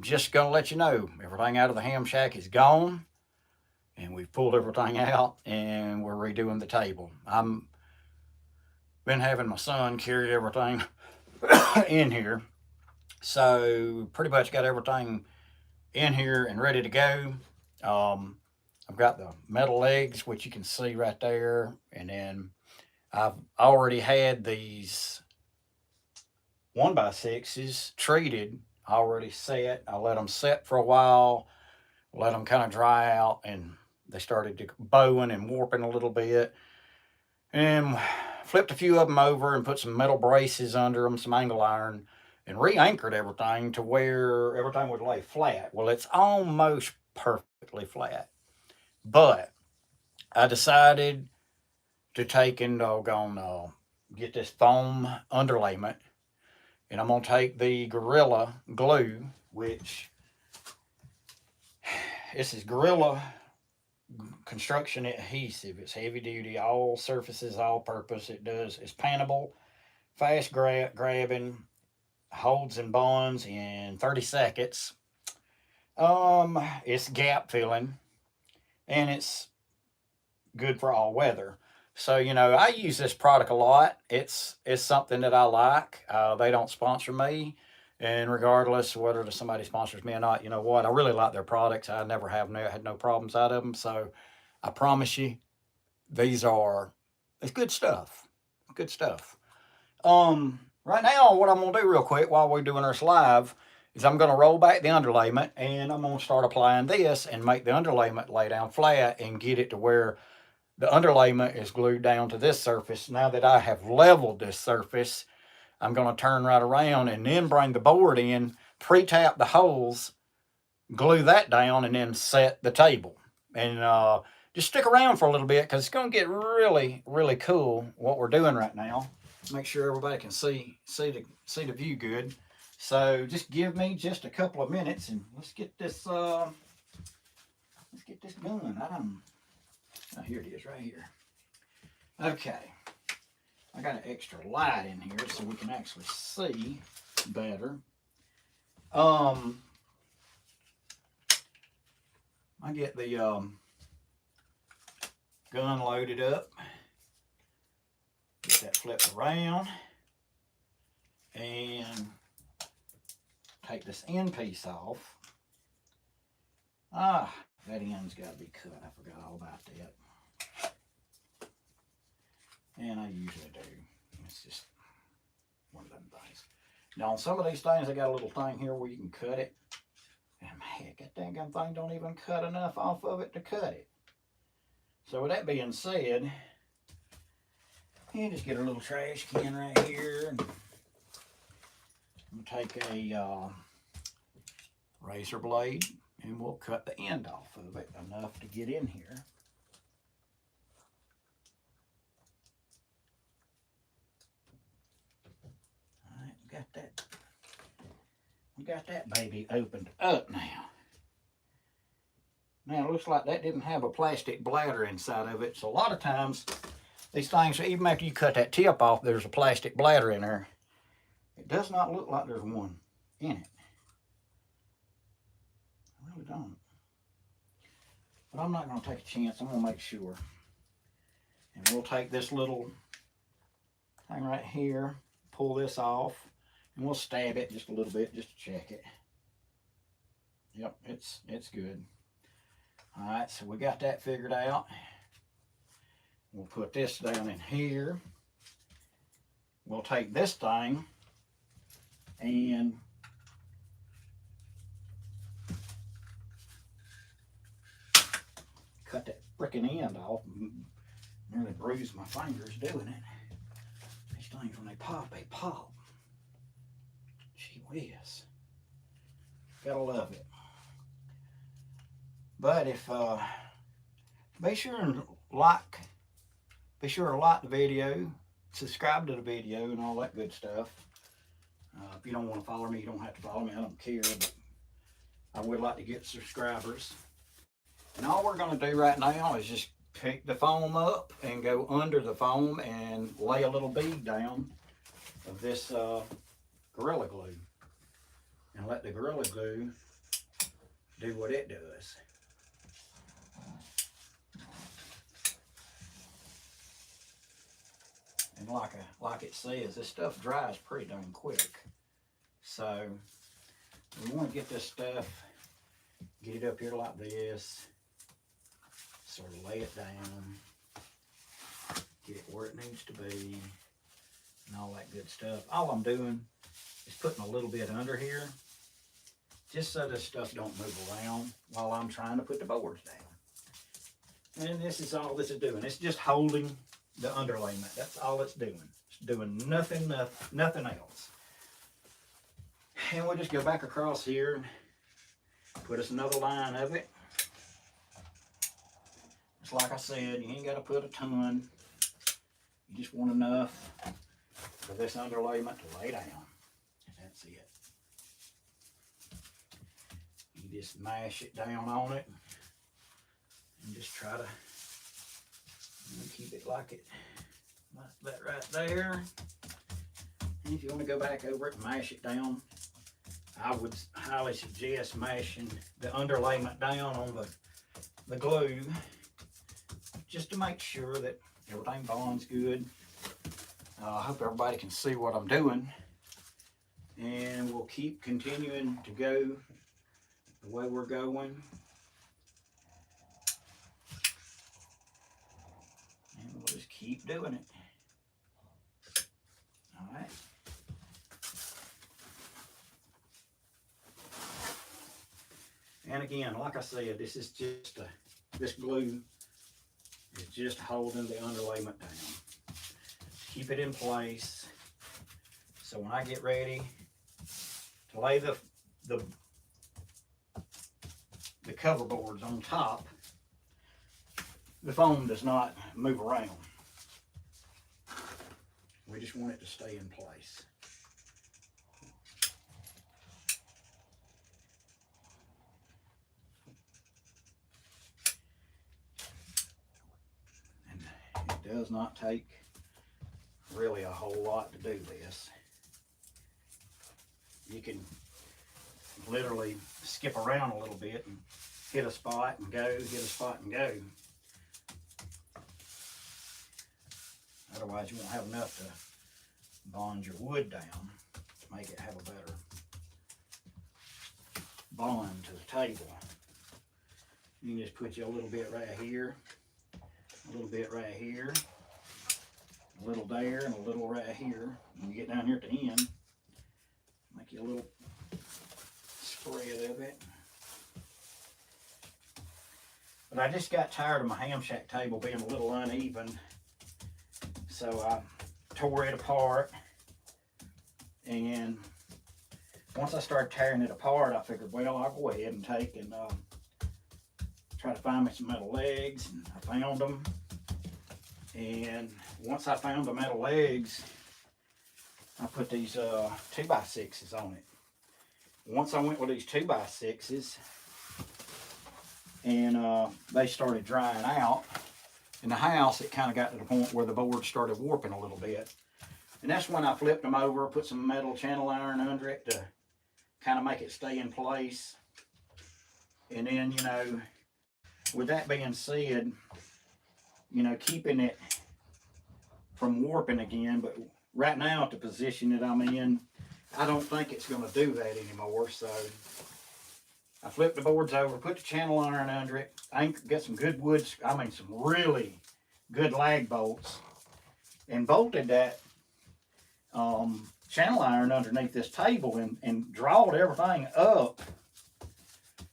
just gonna let you know everything out of the ham shack is gone, and we've pulled everything out, and we're redoing the table. I'm been having my son carry everything in here, so pretty much got everything in here and ready to go. Um, I've got the metal legs, which you can see right there, and then I've already had these 1x6s treated, already set. I let them set for a while, let them kind of dry out, and they started to bowing and warping a little bit. And flipped a few of them over and put some metal braces under them, some angle iron, and re-anchored everything to where everything would lay flat. Well, it's almost perfectly flat, but I decided to take and doggone get this foam underlayment, and I'm gonna take the Gorilla glue, which this is Gorilla construction adhesive. It's heavy duty, all surfaces, all purpose. It's paintable, fast grabbing, holds and bonds in 30 seconds. It's gap filling, and it's good for all weather. So I use this product a lot. It's something that I like. They don't sponsor me, and regardless whether somebody sponsors me or not, you know what? I really like their products. I never have had no problems out of them. So I promise you, these are it's good stuff. Good stuff. Right now, what I'm gonna do real quick while we're doing this live is I'm gonna roll back the underlayment, and I'm gonna start applying this and make the underlayment lay down flat and get it to where the underlayment is glued down to this surface. Now that I have leveled this surface, I'm going to turn right around and then bring the board in, pre-tap the holes, glue that down, and then set the table. And just stick around for a little bit because it's going to get really, really cool what we're doing right now. Make sure everybody can see the view good. So just give me just a couple of minutes and let's get this going. Oh, here it is right here. Okay. I got an extra light in here so we can actually see better. I get the gun loaded up. Get that flipped around. And take this end piece off. That end's got to be cut. I forgot all about that. And I usually do. It's just one of them things. Now, on some of these things, I got a little thing here where you can cut it. And heck, that dang thing don't even cut enough off of it to cut it. So with that being said, you just get a little trash can right here. And we'll take a razor blade and we'll cut the end off of it enough to get in here. All right, we got that baby opened up now. Now it looks like that didn't have a plastic bladder inside of it. So a lot of times these things, even after you cut that tip off, there's a plastic bladder in there. It does not look like there's one in it. I really don't. But I'm not going to take a chance. I'm going to make sure. And we'll take this little thing right here, pull this off, and we'll stab it just a little bit just to check it. Yep, it's good. All right, so we got that figured out. We'll put this down in here. We'll take this thing and cut that freaking end off. Nearly bruised my fingers doing it. These things, when they pop. Gee whiz. Gotta love it. But be sure to like the video, subscribe to the video, and all that good stuff. If you don't want to follow me, you don't have to follow me. I don't care, but I would like to get subscribers. And all we're going to do right now is just pick the foam up and go under the foam and lay a little bead down of this Gorilla Glue. and let the Gorilla Glue do what it does. And like it says, this stuff dries pretty darn quick. So we want to get this stuff, get it up here like this, sort of lay it down, get it where it needs to be, and all that good stuff. All I'm doing is putting a little bit under here, just so this stuff don't move around while I'm trying to put the boards down. And this is all this is doing. It's just holding the underlayment. That's all it's doing. It's doing nothing else. And we'll just go back across here and put us another line of it. Just like I said, you ain't got to put a ton. You just want enough for this underlayment to lay down. And that's it. You just mash it down on it and just try to keep it like that right there. And if you want to go back over it and mash it down, I would highly suggest mashing the underlayment down on the glue, just to make sure that everything bonds good. I hope everybody can see what I'm doing, and we'll keep continuing to go the way we're going. And we'll just keep doing it. All right. And again, like I said, this is just this glue is just holding the underlayment down. Keep it in place. So when I get ready to lay the cover boards on top, the foam does not move around. We just want it to stay in place. And it does not take really a whole lot to do this. You can literally skip around a little bit and hit a spot and go, hit a spot and go. Otherwise you won't have enough to bond your wood down to make it have a better bond to the table. You can just put you a little bit right here, a little bit right here, a little there, and a little right here. When you get down here at the end, make you a little spread of it. But I just got tired of my ham shack table being a little uneven, so I tore it apart. And once I started tearing it apart, I figured, well, I'll go ahead and take and try to find me some metal legs, and I found them. And once I found the metal legs, I put these 2x6s on it. Once I went with these 2x6s, and they started drying out, in the house it kind of got to the point where the board started warping a little bit. And that's when I flipped them over, put some metal channel iron under it to kind of make it stay in place. And then, you know, with that being said, you know, keeping it from warping again, but right now at the position that I'm in, I don't think it's going to do that anymore. So I flipped the boards over, put the channel iron under it. I got some good wood, I mean some really good lag bolts, and bolted that channel iron underneath this table and drawed everything up.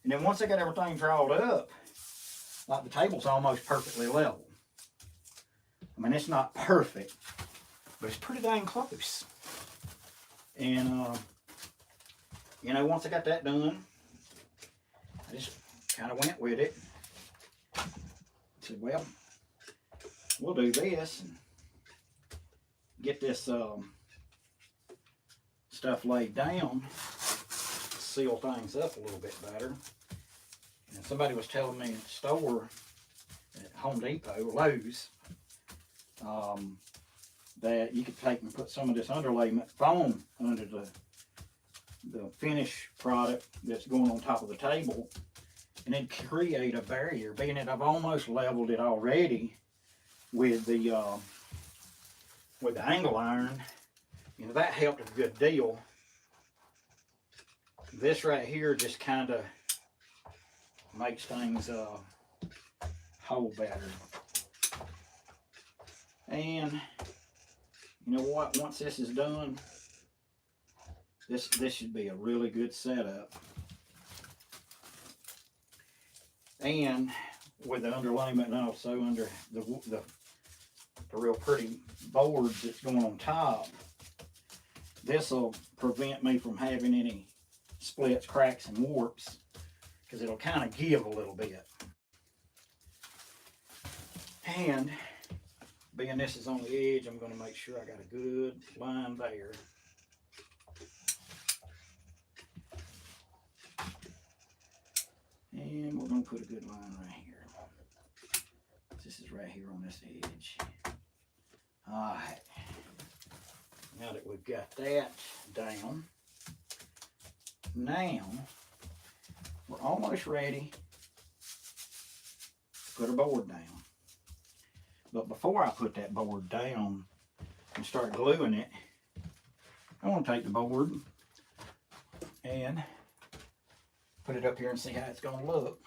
And then once I got everything drawed up, like the table's almost perfectly level. I mean, it's not perfect, but it's pretty dang close. And, you know, once I got that done, I just kind of went with it. Said, well, we'll do this and get this stuff laid down, seal things up a little bit better. And somebody was telling me at the store at Home Depot or Lowe's that you could take and put some of this underlayment foam under the finished product that's going on top of the table, and then create a barrier. Being that I've almost leveled it already with the angle iron, you know, that helped a good deal. This right here just kind of makes things hold better. And you know what? Once this is done, this should be a really good setup. And with the underlayment and also under the real pretty boards that's going on top, this will prevent me from having any splits, cracks, and warps, because it'll kind of give a little bit. And being this is on the edge, I'm going to make sure I got a good line there. And we're going to put a good line right here. This is right here on this edge. Alright. Now that we've got that down, now we're almost ready to put our board down. But before I put that board down and start gluing it, I want to take the board and put it up here and see how it's going to look.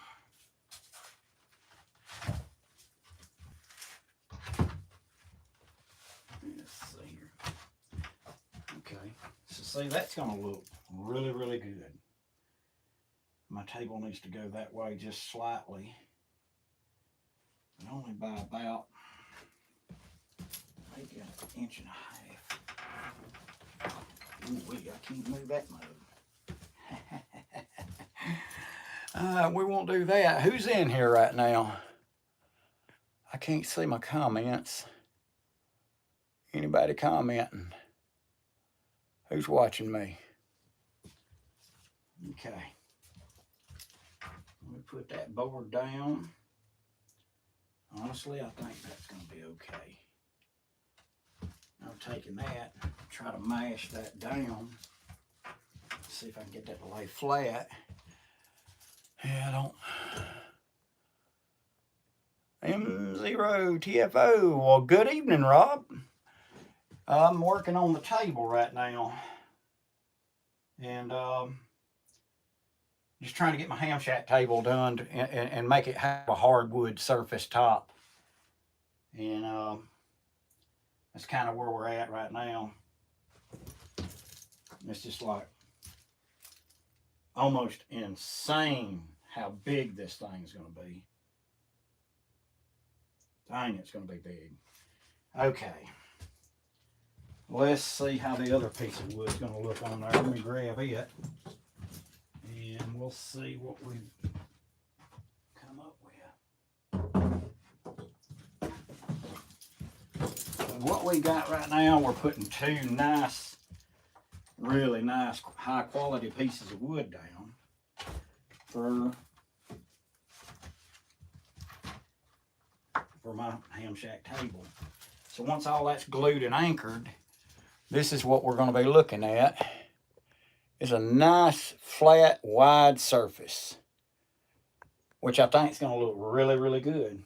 Let's see here. Okay, so see, that's going to look really, really good. My table needs to go that way just slightly, but only by about maybe an inch and a half. Ooh, I can't move that much. We won't do that. Who's in here right now? I can't see my comments. Anybody commenting? Who's watching me? Okay. Let me put that board down. Honestly, I think that's going to be okay. I'm taking that, try to mash that down. See if I can get that to lay flat. Yeah, I don't. M0 TFO. Well, good evening, Rob. I'm working on the table right now. And just trying to get my ham shack table done and make it have a hardwood surface top. And that's kind of where we're at right now. It's just like almost insane how big this thing's going to be. Dang, it's going to be big. Okay. Let's see how the other piece of wood's going to look on there. Let me grab it. And we'll see what we've come up with. So what we got right now, we're putting two nice, really nice, high quality pieces of wood down for my ham shack table. So once all that's glued and anchored, this is what we're going to be looking at. It's a nice, flat, wide surface, which I think is going to look really, really good.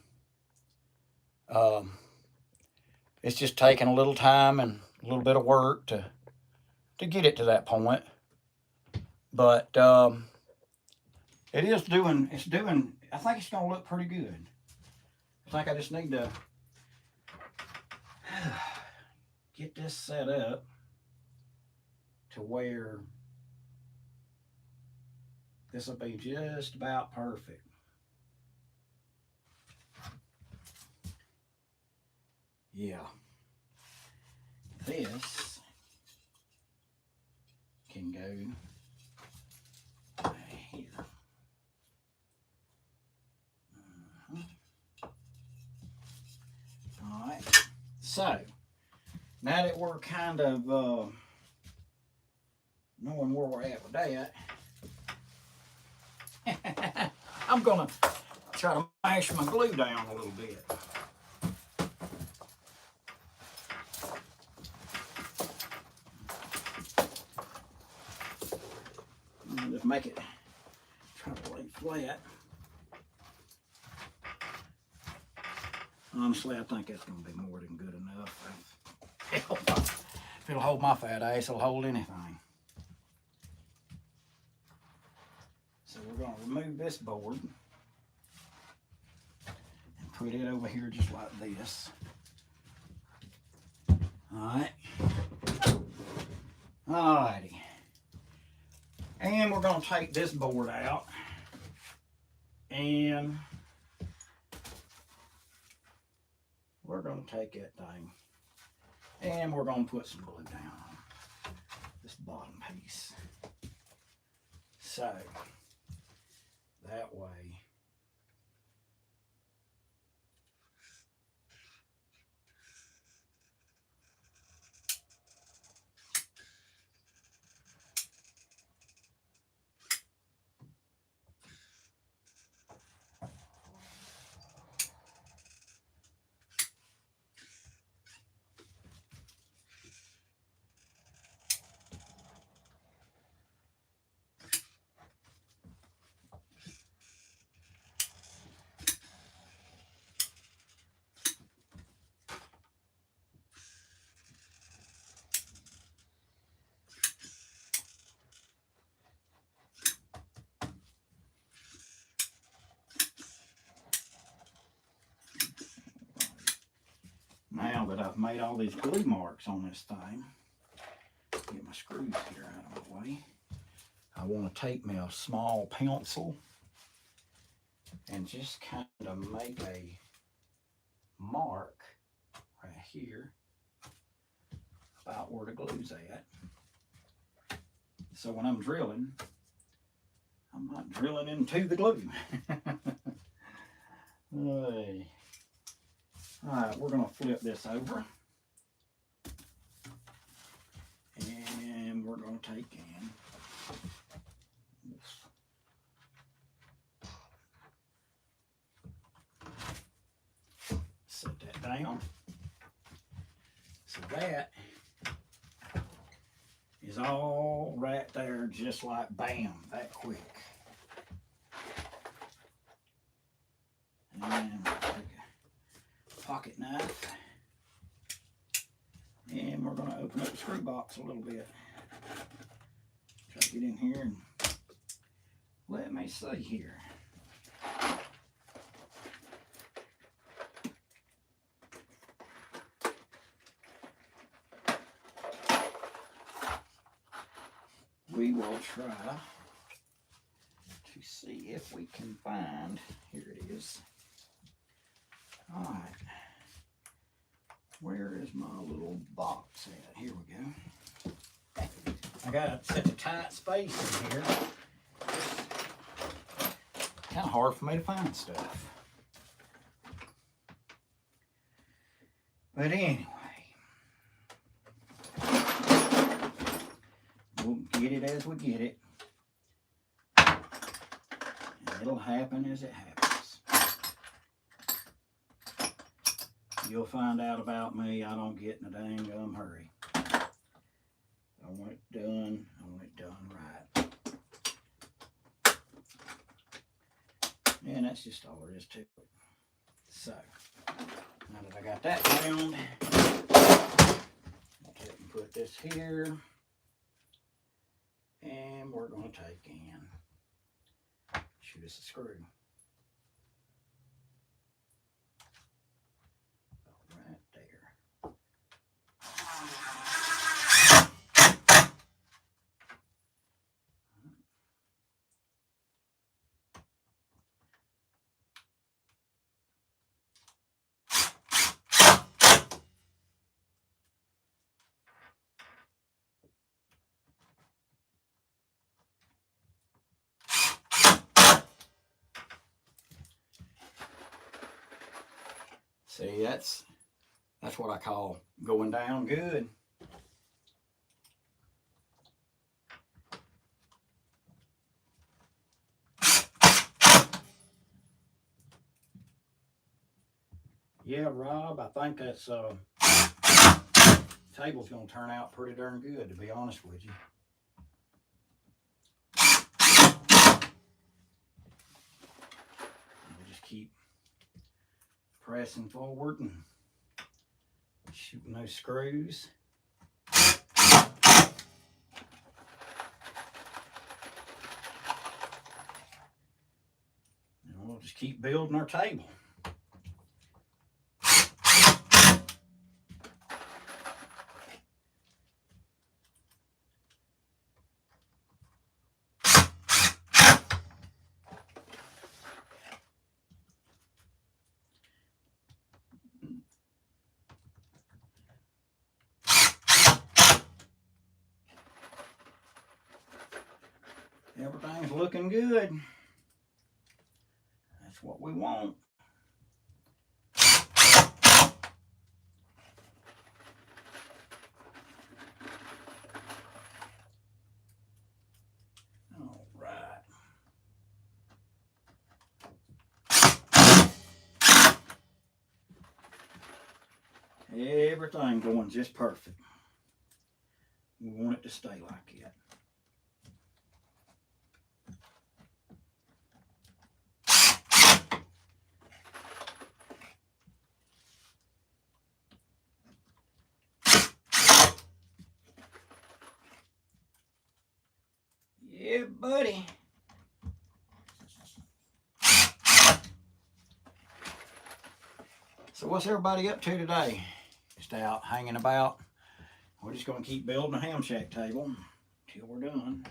It's just taking a little time and a little bit of work to get it to that point. But it's doing, I think it's going to look pretty good. I think I just need to get this set up to where this will be just about perfect. Yeah. This can go right here. All right. So, now that we're kind of knowing where we're at with that, I'm going to try to mash my glue down a little bit. make it, try to lay flat. Honestly, I think that's going to be more than good enough. If it'll hold my fat ass, it'll hold anything. So we're going to remove this board and put it over here just like this. Alright. Alrighty. And we're going to take this board out and we're going to take that thing and we're going to put some glue down on this bottom piece. So that way now that I've made all these glue marks on this thing, get my screws here out of the way, I want to take me a small pencil and just kind of make a mark right here about where the glue's at. So when I'm drilling, I'm not drilling into the glue. Hey. Alright, we're going to flip this over. And we're going to take in set that down. So that is all right there, just like bam, that quick. And take a pocket knife, and we're going to open up the screw box a little bit. Try to get in here and let me see here. We will try to see if we can find, here it is. All right, where is my little box at? Here we go. I got such a tight space in here. Kind of hard for me to find stuff. But anyway, we'll get it as we get it. And it'll happen as it happens. You'll find out about me, I don't get in a dang gum hurry. I want it done, I want it done right. And that's just all there is to it. So, now that I got that down, I'll take and put this here. And we're going to take in, shoot us a screw. Right there. See, that's what I call going down good. Yeah, Rob, I think that's table's gonna turn out pretty darn good, to be honest with you. keep pressing forward and shooting those screws. And we'll just keep building our table. Everything's looking good. That's what we want. All right. Everything going just perfect. We want it to stay like that. Yeah, buddy. So what's everybody up to today? Just out hanging about. We're just going to keep building a ham shack table until we're done.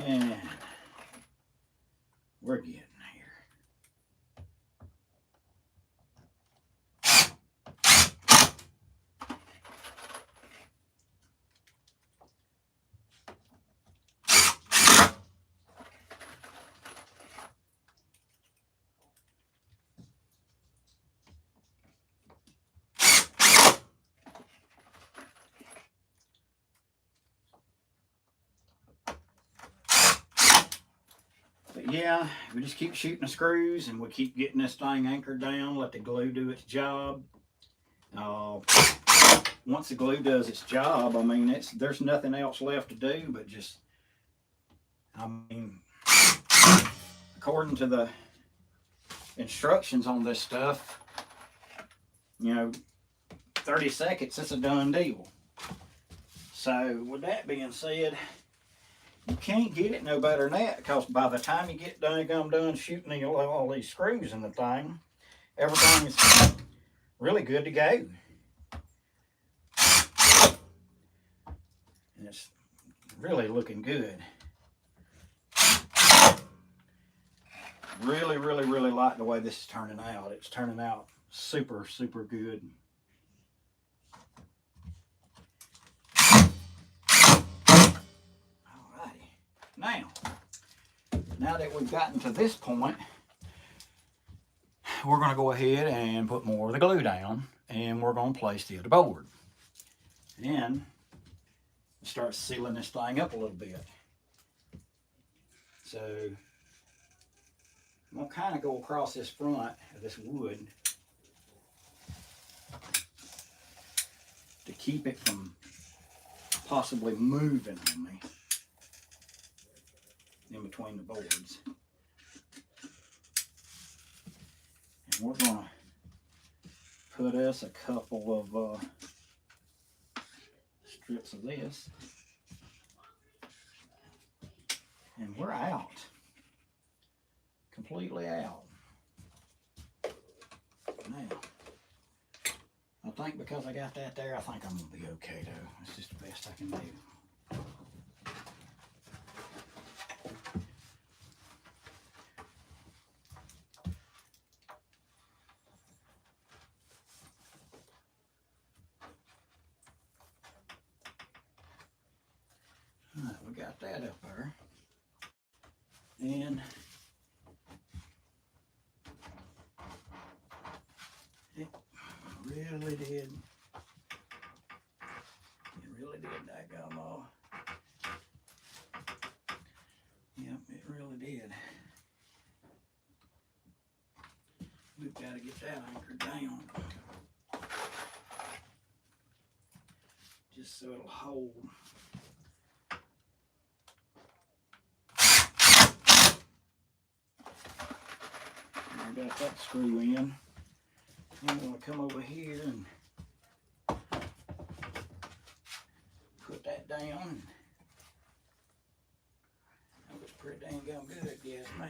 And we're getting here. But yeah, we just keep shooting the screws and we keep getting this thing anchored down, let the glue do its job. Once the glue does its job, I mean, there's nothing else left to do but just, I mean, according to the instructions on this stuff, you know, 30 seconds, it's a done deal. So with that being said, you can't get it no better than that, because by the time you get done shooting all these screws in the thing, everything is really good to go. And it's really looking good. Really, really, really like the way this is turning out. It's turning out super, super good. Alrighty. Now that we've gotten to this point, we're going to go ahead and put more of the glue down, and we're going to place the other board. And start sealing this thing up a little bit. So I'm going to kind of go across this front of this wood to keep it from possibly moving on me in between the boards. And we're going to put us a couple of strips of this, and we're out. Completely out. Now, I think because I got that there, I think I'm going to be okay though. It's just the best I can do. Alright, we got that up there. And it really did. It really did daggum all. got to get that anchored down just so it'll hold. I got that screw in. I'm going to come over here and put that down. That looks pretty dang good, yes, me.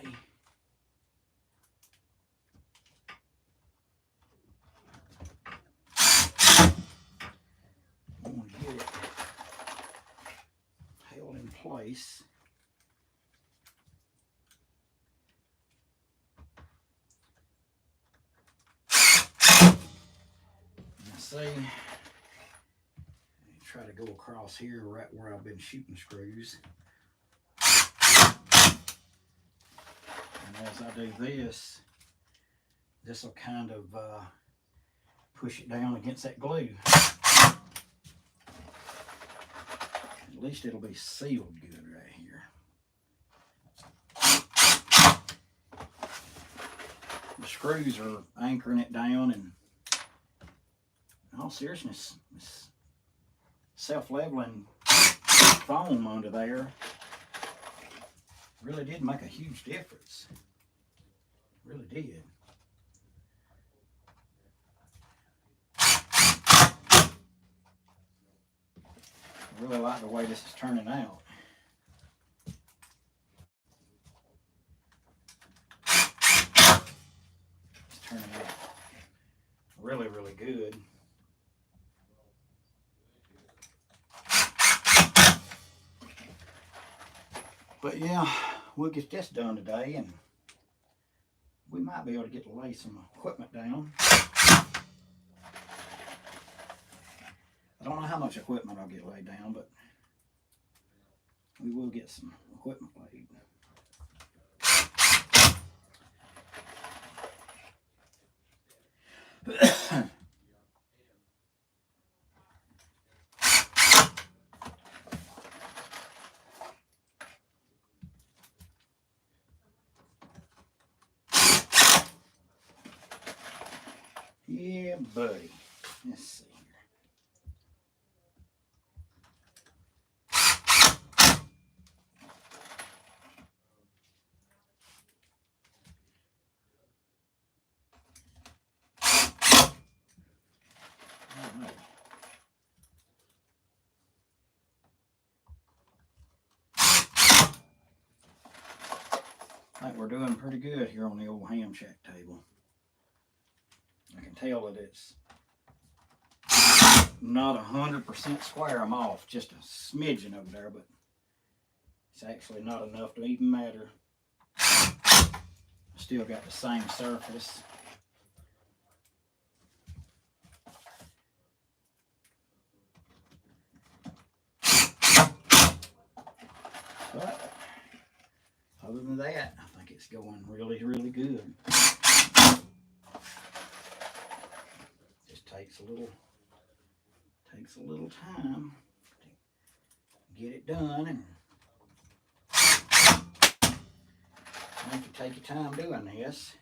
I'm going to get it held in place. See, try to go across here right where I've been shooting screws. And as I do this, this will kind of push it down against that glue. At least it'll be sealed good right here. The screws are anchoring it down, and in all seriousness, this self-leveling foam under there really did make a huge difference. It really did. I really like the way this is turning out. It's turning out really, really good. But yeah, we'll get this done today, and we might be able to get to lay some equipment down. I don't know how much equipment I'll get laid down, but we will get some equipment laid. Yeah, buddy. Let's see here. All right. I think we're doing pretty good here on the old ham shack table. I can tell that it's not 100% square. I'm off just a smidgen over there, but it's actually not enough to even matter. Still got the same surface. But other than that, I think it's going really, really good. Just takes a little time to get it done, and if you take your time doing this,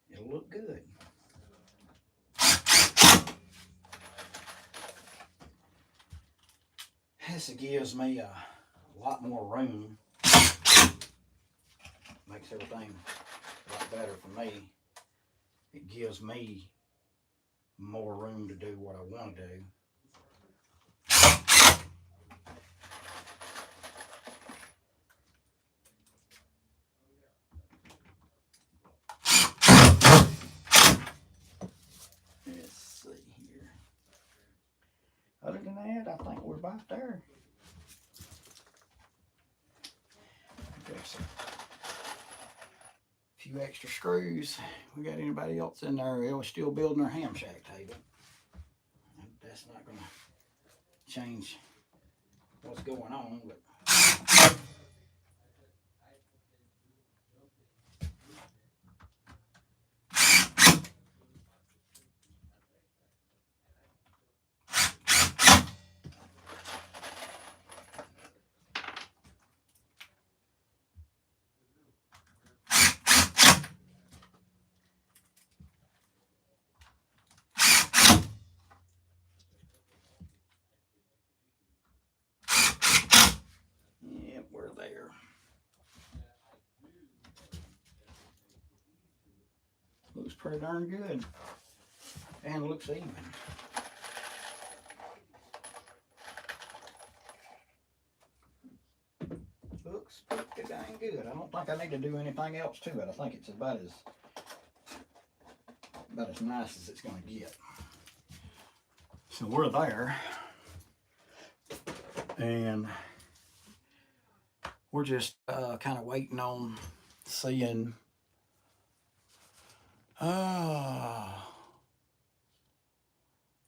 it'll look good. This gives me a lot more room. Makes everything a lot better for me. It gives me more room to do what I want to do. Let's see here. Other than that, I think we're about there. There's a few extra screws. We got anybody else in there? They're still building their ham shack table. That's not going to change what's going on, but pretty darn good. And looks even. Looks pretty dang good. I don't think I need to do anything else to it. I think it's about as nice as it's going to get. So we're there. And we're just kind of waiting on seeing.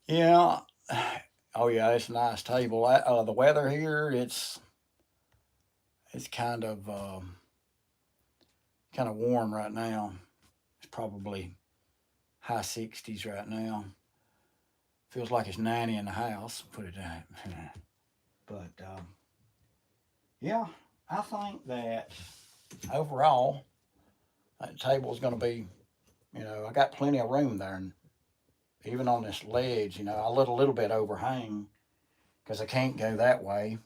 Yeah. Oh yeah, it's a nice table. The weather here, it's kind of warm right now. It's probably high 60s right now. Feels like it's 90 in the house. Put it that. But yeah, I think that overall, that table is going to be, I got plenty of room there, and even on this ledge, I let a little bit overhang because I can't go that way.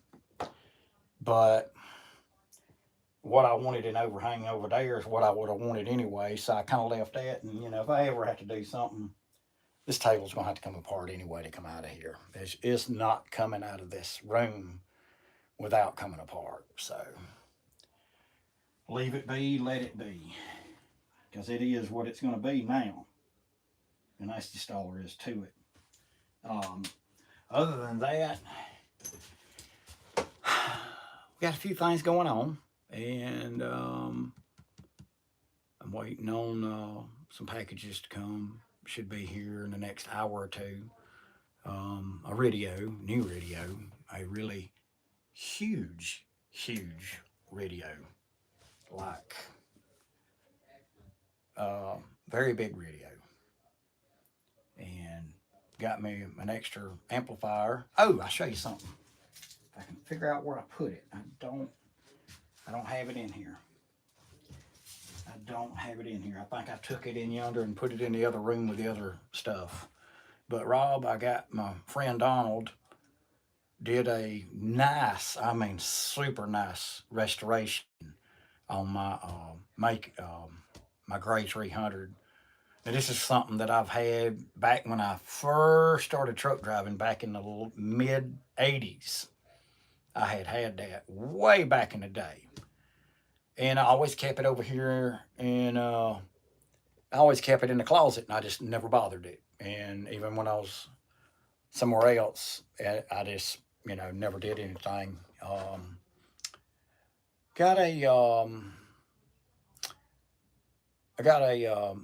But what I wanted in overhang over there is what I would have wanted anyway. So I kind of left that, and if I ever have to do something, this table's going to have to come apart anyway to come out of here. It's not coming out of this room without coming apart. So leave it be, let it be, because it is what it's going to be now, and that's just all there is to it. Other than that, we got a few things going on, and I'm waiting on some packages to come. Should be here in the next hour or two. A new radio, a really huge radio, like very big radio, and got me an extra amplifier. Oh, I'll show you something. If I can figure out where I put it. I don't have it in here. I don't have it in here. I think I took it in yonder and put it in the other room with the other stuff. But Rob, I got my friend Donald did a nice, I mean super nice restoration on my my Gray 300. Now, this is something that I've had back when I first started truck driving back in the mid 80s. I had that way back in the day. And I always kept it over here, and I always kept it in the closet, and I just never bothered it. And even when I was somewhere else, I just, never did anything. Got a, I got a,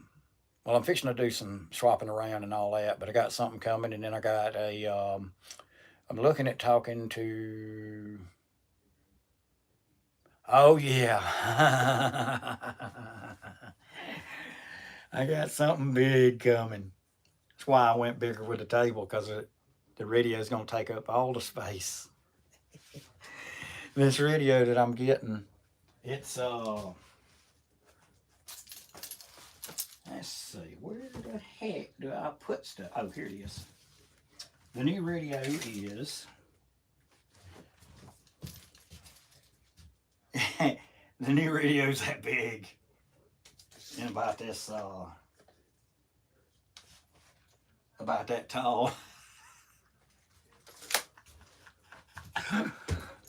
well, I'm fixing to do some swapping around and all that, but I got something coming, and then I got I'm looking at talking to, oh yeah. I got something big coming. That's why I went bigger with the table, because the radio is going to take up all the space. This radio that I'm getting, it's let's see, where the heck do I put stuff? Oh, here it is. The new radio is the new radio's that big, and about that tall.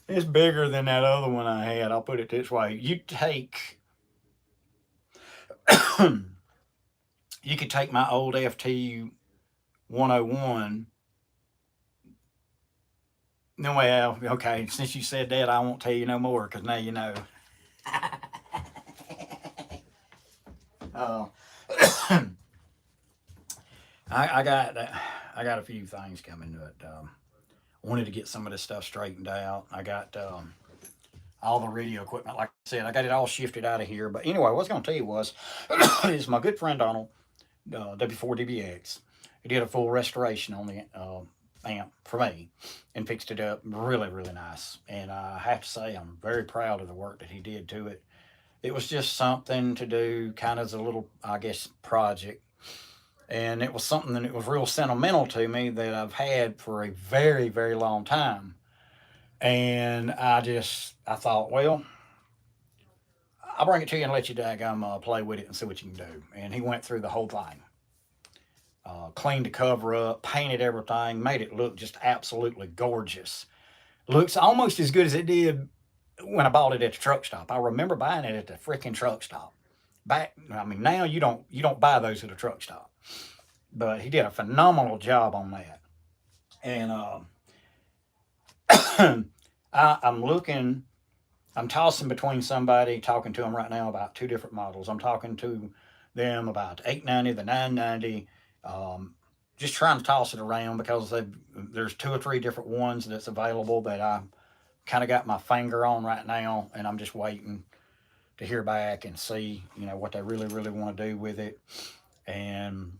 It's bigger than that other one I had. I'll put it this way. You could take my old FT 101. No, well, okay, since you said that, I won't tell you no more, because now you know. uh, I got a few things coming to it. Wanted to get some of this stuff straightened out. I got all the radio equipment, like I said, I got it all shifted out of here. But anyway, what I was going to tell you was, is my good friend Donald, W4DBX. He did a full restoration on the amp for me and fixed it up really, really nice. And I have to say, I'm very proud of the work that he did to it. It was just something to do kind of as a little, I guess, project. And it was something that it was real sentimental to me that I've had for a very, very long time. And I thought, well, I'll bring it to you and let you play with it and see what you can do. And he went through the whole thing, cleaned the cover up, painted everything, made it look just absolutely gorgeous. Looks almost as good as it did when I bought it at the truck stop. I remember buying it at the freaking truck stop. I mean, now you don't buy those at a truck stop, but he did a phenomenal job on that. And I'm looking, I'm tossing between somebody, talking to them right now about two different models. I'm talking to them about the 890, the 990. Just trying to toss it around because there's two or three different ones that's available that I kind of got my finger on right now, and I'm just waiting to hear back and see, what they really, really want to do with it. And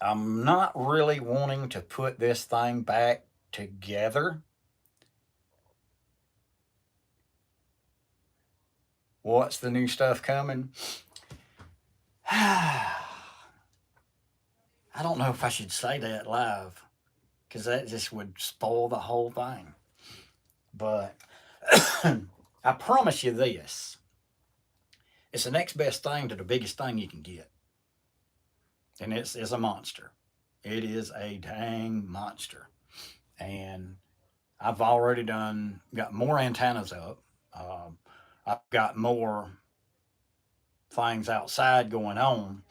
I'm not really wanting to put this thing back together. What's the new stuff coming? I don't know if I should say that live because that just would spoil the whole thing. But I promise you this, it's the next best thing to the biggest thing you can get. And it's a monster. It is a dang monster. And I've already got more antennas up. I've got more things outside going on.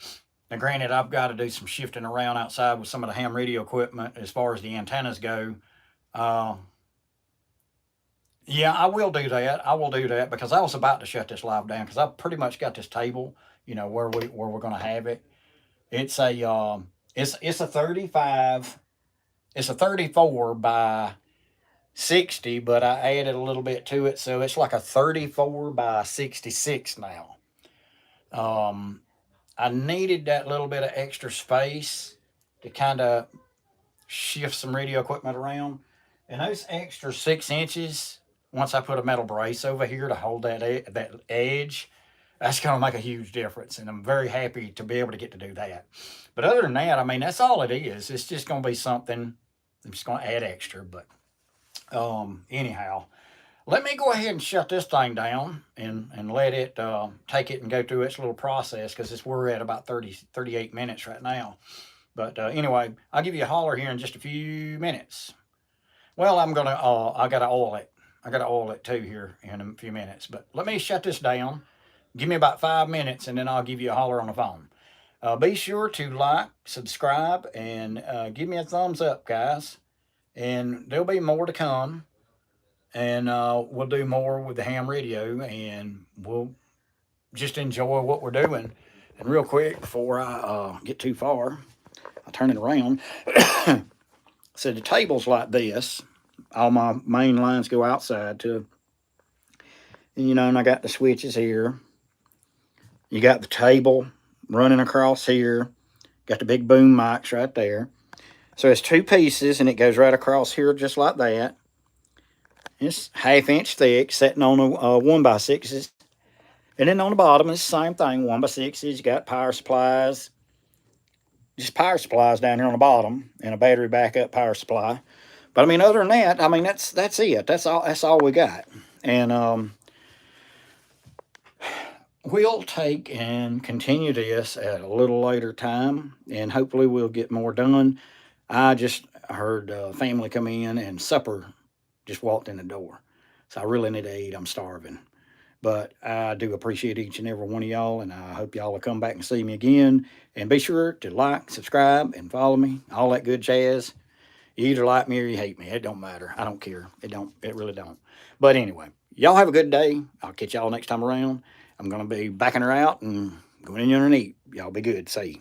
Now, granted, I've got to do some shifting around outside with some of the ham radio equipment as far as the antennas go. Uh, yeah, I will do that. I will do that because I was about to shut this live down because I've pretty much got this table, where we're going to have it. It's a 35. It's a 34 by 60, but I added a little bit to it, so it's like a 34 by 66 now. Um, I needed that little bit of extra space to kind of shift some radio equipment around, and those extra 6 inches. Once I put a metal brace over here to hold that edge, that's going to make a huge difference, and I'm very happy to be able to get to do that. But other than that, I mean, that's all it is. It's just going to be something. I'm just going to add extra, but anyhow, let me go ahead and shut this thing down and let it take it and go through its little process because we're at about 38 minutes right now. But anyway, I'll give you a holler here in just a few minutes. Well, I got to oil it. I got to oil it too here in a few minutes. But let me shut this down. Give me about 5 minutes and then I'll give you a holler on the phone. Be sure to like, subscribe, and give me a thumbs up, guys. And there'll be more to come. And we'll do more with the ham radio, and we'll just enjoy what we're doing. And real quick, before I get too far, I'll turn it around. So the table's like this. All my main lines go outside to, and I got the switches here. You got the table running across here. Got the big boom mics right there. So it's two pieces, and it goes right across here just like that. It's 1/2 inch thick, sitting on a 1x6s. And then on the bottom, it's the same thing, 1x6s. You got power supplies, just power supplies down here on the bottom, and a battery backup power supply. But I mean, other than that, I mean, that's it. That's all we got. And we'll take and continue this at a little later time, and hopefully we'll get more done. I just heard family come in, and supper just walked in the door. So I really need to eat. I'm starving. But I do appreciate each and every one of y'all, and I hope y'all will come back and see me again. And be sure to like, subscribe, and follow me. All that good jazz. You either like me or you hate me. It don't matter. I don't care. It don't. It really don't. But anyway, y'all have a good day. I'll catch y'all next time around. I'm going to be backing her out and going in underneath. Y'all be good. See you.